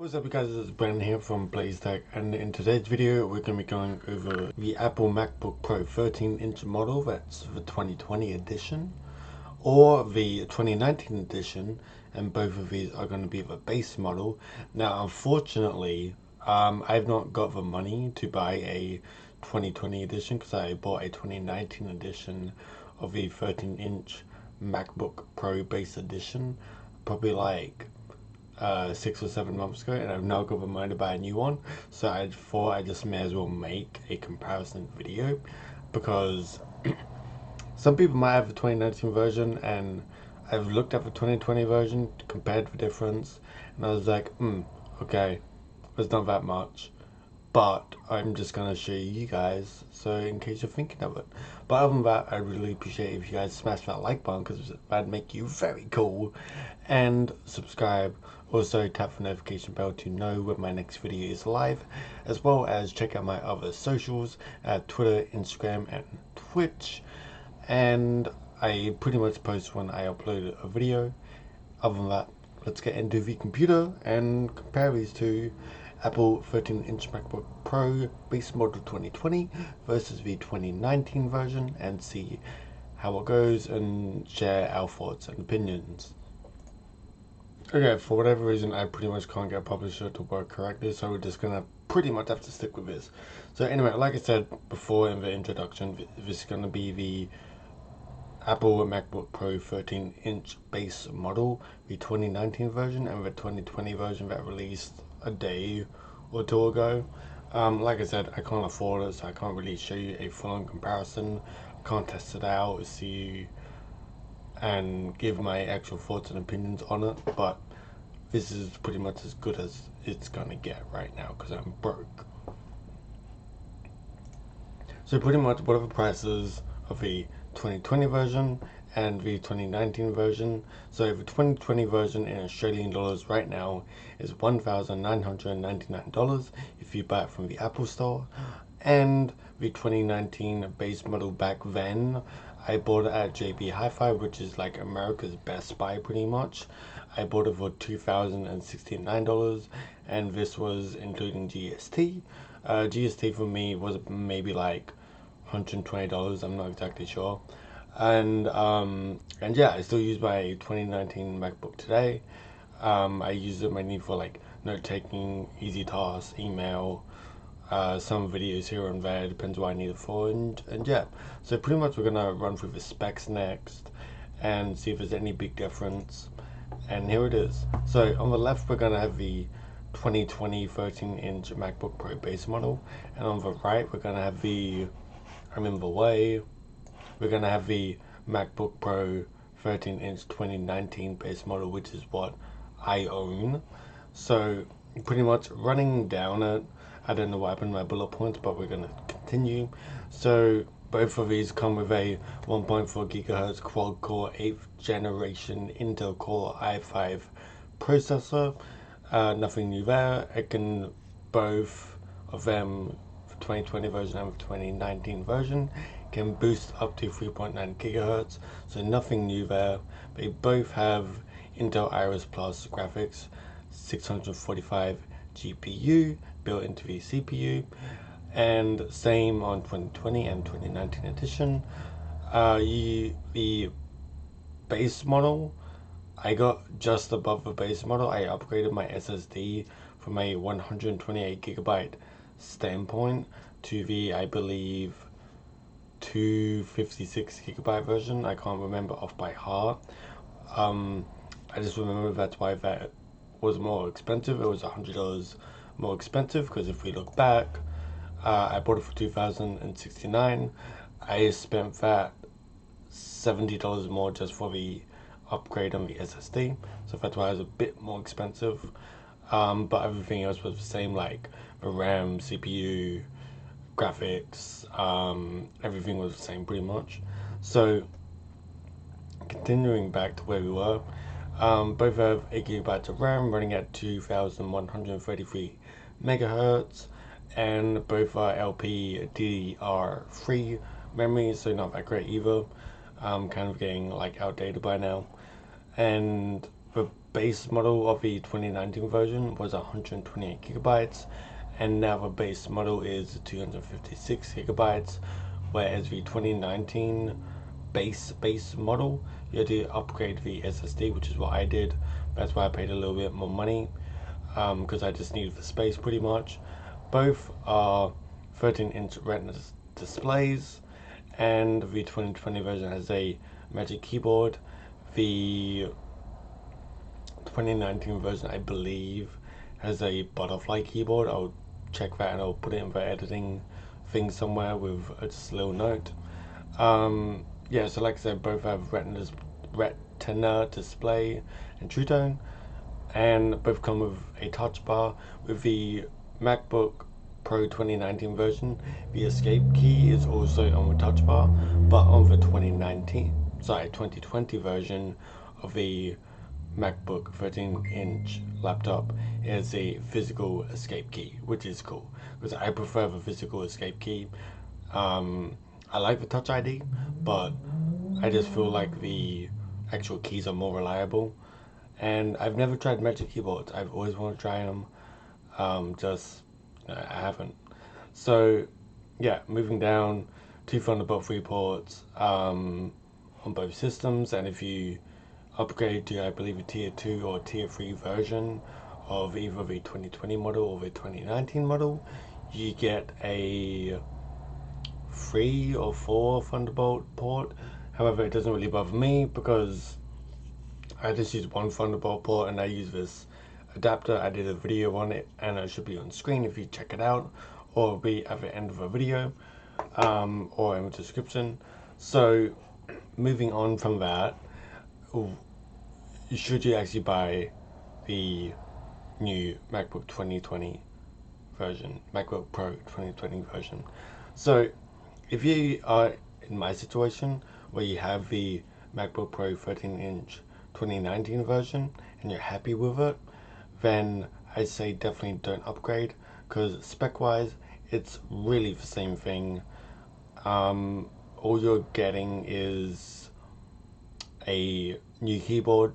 What's up, you guys? It's Brandon here from BlazeTech, and in today's video we're going to be going over the Apple MacBook Pro 13-inch model, that's the 2020 edition, or the 2019 edition, and both of these are going to be the base model. Now unfortunately, I've not got the money to buy a 2020 edition because I bought a 2019 edition of the 13-inch MacBook Pro base edition probably like 6 or 7 months ago, and I've now got the money to buy a new one. So I thought I just may as well make a comparison video, because some people might have the 2019 version and I've looked at the 2020 version, compared the difference, and I was like, okay, there's not that much, but I'm just gonna show you guys so in case you're thinking of it. But other than that, I really appreciate if you guys smash that like button, because that'd make you very cool, and subscribe. Also tap the notification bell to know when my next video is live, as well as check out my other socials at Twitter, Instagram and Twitch, and I pretty much post when I upload a video. Other than that, let's get into the computer and compare these two: Apple 13-inch MacBook Pro base model 2020 versus the 2019 version, and see how it goes and share our thoughts and opinions. Okay, for whatever reason I pretty much can't get a publisher to work correctly, so we're just gonna pretty much have to stick with this. So anyway, like I said before in the introduction, this is gonna be the Apple MacBook Pro 13-inch base model, the 2019 version, and the 2020 version that released a day or two ago. Like I said, I can't afford it, so I can't really show you a full-on comparison. I can't test it out, see and give my actual thoughts and opinions on it, but this is pretty much as good as it's gonna get right now because I'm broke. So pretty much what are the prices of the 2020 version and the 2019 version? So the 2020 version in Australian dollars right now is $1,999 if you buy it from the Apple Store, and the 2019 base model back then, I bought it at JB Hi-Fi, which is like America's Best Buy pretty much. I bought it for $2,069, and this was including GST. GST for me was maybe like $120, I'm not exactly sure. And yeah, I still use my 2019 MacBook today. I use it mainly for like note taking, easy tasks, email, some videos here and there, depends what I need it for, and yeah. So pretty much we're gonna run through the specs next and see if there's any big difference, and here it is. So on the left we're gonna have the 2020 13-inch MacBook Pro base model, and on the right we're gonna have the, I'm in the way, we're gonna have the MacBook Pro 13-inch 2019 base model, which is what I own. So pretty much running down it, I don't know what happened to my bullet points, but we're going to continue. So both of these come with a 1.4 GHz quad-core 8th generation Intel Core i5 processor. Nothing new there. I can both of them, the 2020 version and the 2019 version, can boost up to 3.9 GHz, so nothing new there. They both have Intel Iris Plus graphics, 645 GPU built into the CPU, and same on 2020 and 2019 edition. The base model, I got just above the base model. I upgraded my SSD from a 128GB standpoint to the, I believe, 256GB version. I can't remember off by heart. I just remember that's why that was more expensive. It was $100 more expensive, because if we look back, I bought it for $2,069. I spent that $70 more just for the upgrade on the SSD, so that's why it was a bit more expensive. But everything else was the same, like the RAM, CPU, graphics, everything was the same pretty much. So continuing back to where we were, both have 8GB of RAM running at 2133 megahertz, and both are LPDDR3 memory, so not that great either. Kind of getting like outdated by now. And the base model of the 2019 version was 128 gigabytes, and now the base model is 256 gigabytes, whereas the 2019 base model, you had to upgrade the SSD, which is what I did. That's why I paid a little bit more money, because I just needed the space pretty much. Both are 13-inch Retina displays, and the 2020 version has a Magic Keyboard. The 2019 version, I believe, has a butterfly keyboard. I'll check that and I'll put it in the editing thing somewhere with just a little note. Yeah, so like I said, both have Retina display and True Tone, and both come with a touch bar. With the MacBook Pro 2019 version, the escape key is also on the touch bar, but on the 2020 version of the MacBook 13-inch laptop is a physical escape key, which is cool because I prefer the physical escape key. I like the Touch ID, but I just feel like the actual keys are more reliable. And I've never tried Magic Keyboards. I've always wanted to try them. I haven't. So yeah, moving down, two Thunderbolt 3 ports on both systems, and if you upgrade to, I believe, a tier 2 or tier 3 version of either the 2020 model or the 2019 model, you get a 3 or 4 Thunderbolt port. However, it doesn't really bother me because I just use one Thunderbolt port and I use this adapter. I did a video on it and it should be on screen if you check it out, or it'll be at the end of a video, or in the description. So moving on from that, should you actually buy the new MacBook 2020 version, MacBook Pro 2020 version? So if you are in my situation where you have the MacBook Pro 13-inch 2019 version and you're happy with it, then I say definitely don't upgrade, because spec wise it's really the same thing. All you're getting is a new keyboard,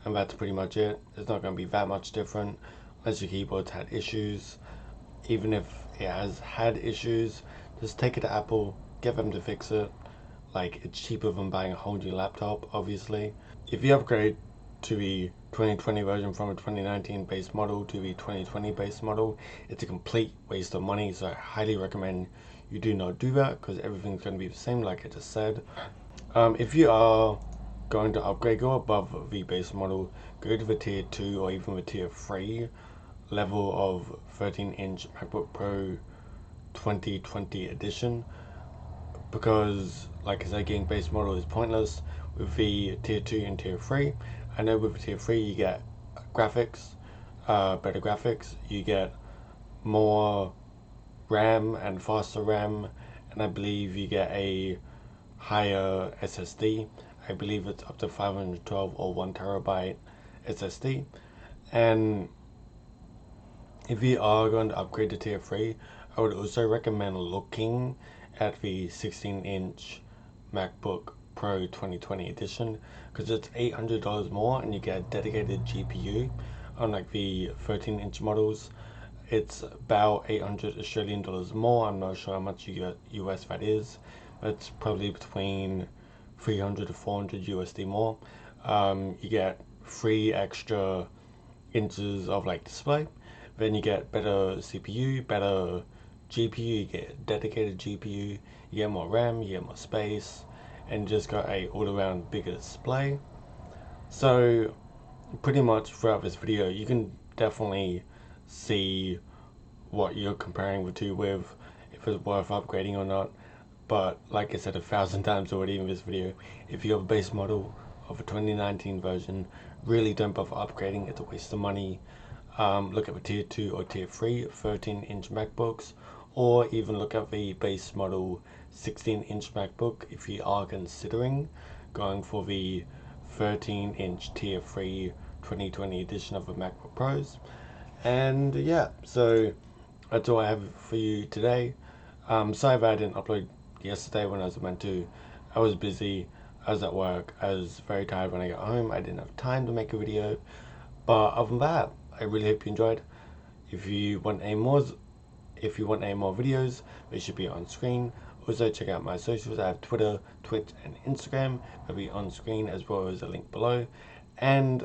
and that's pretty much it. It's not going to be that much different unless your keyboard's had issues. Even if it has had issues, just take it to Apple, get them to fix it. Like, it's cheaper than buying a whole new laptop, obviously. If you upgrade to the 2020 version from a 2019 base model to the 2020 base model, it's a complete waste of money, so I highly recommend you do not do that, because everything's going to be the same like I just said. If you are going to upgrade, go above the base model, go to the tier 2 or even the tier 3 level of 13-inch MacBook Pro 2020 edition, because like I said, getting base model is pointless with the tier 2 and tier 3. I know with the tier 3 you get graphics, better graphics, you get more RAM and faster RAM, and I believe you get a higher SSD. I believe it's up to 512 or 1 terabyte SSD. And if you are going to upgrade to tier 3, I would also recommend looking at the 16-inch MacBook Pro 2020 edition, because it's $800 more and you get a dedicated GPU. Unlike the 13-inch models, it's about 800 Australian dollars more. I'm not sure how much US that is, but it's probably between 300 to 400 USD more. You get 3 extra inches of like display, then you get better CPU, better GPU, you get dedicated GPU, you get more RAM, you get more space, and just got a all-around bigger display. So pretty much throughout this video you can definitely see what you're comparing the two with, if it's worth upgrading or not. But like I said 1,000 times already in this video, if you have a base model of a 2019 version, really don't bother upgrading, it's a waste of money. Look at the tier 2 or tier 3 13-inch MacBooks, or even look at the base model 16-inch MacBook if you are considering going for the 13-inch tier 3 2020 edition of the MacBook Pros. And yeah, so that's all I have for you today. Sorry if I didn't upload yesterday when I was meant to. I was busy, I was at work, I was very tired when I got home, I didn't have time to make a video. But other than that, I really hope you enjoyed. If you want any more videos, they should be on screen. Also check out my socials. I have Twitter, Twitch and Instagram. They'll be on screen as well as a link below. And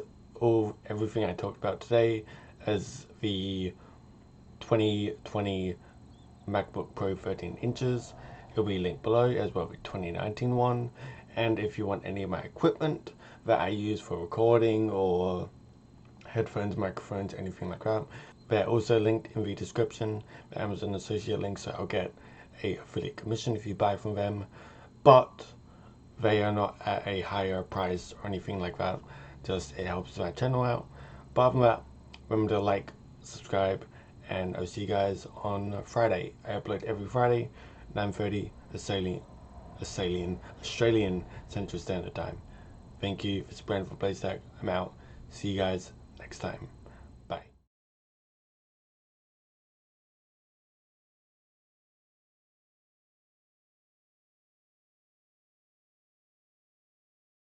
everything I talked about today as the 2020 MacBook Pro 13 inches. It'll be linked below as well as the 2019 one. And if you want any of my equipment that I use for recording or headphones, microphones, anything like that, they're also linked in the description. The Amazon associate link, so I'll get a affiliate commission if you buy from them. But they are not at a higher price or anything like that. Just it helps my channel out. But other than that, remember to like, subscribe, and I'll see you guys on Friday. I upload every Friday, 9:30 Australian Central Standard Time. Thank you for spreading for BlazeTech. I'm out. See you guys next time.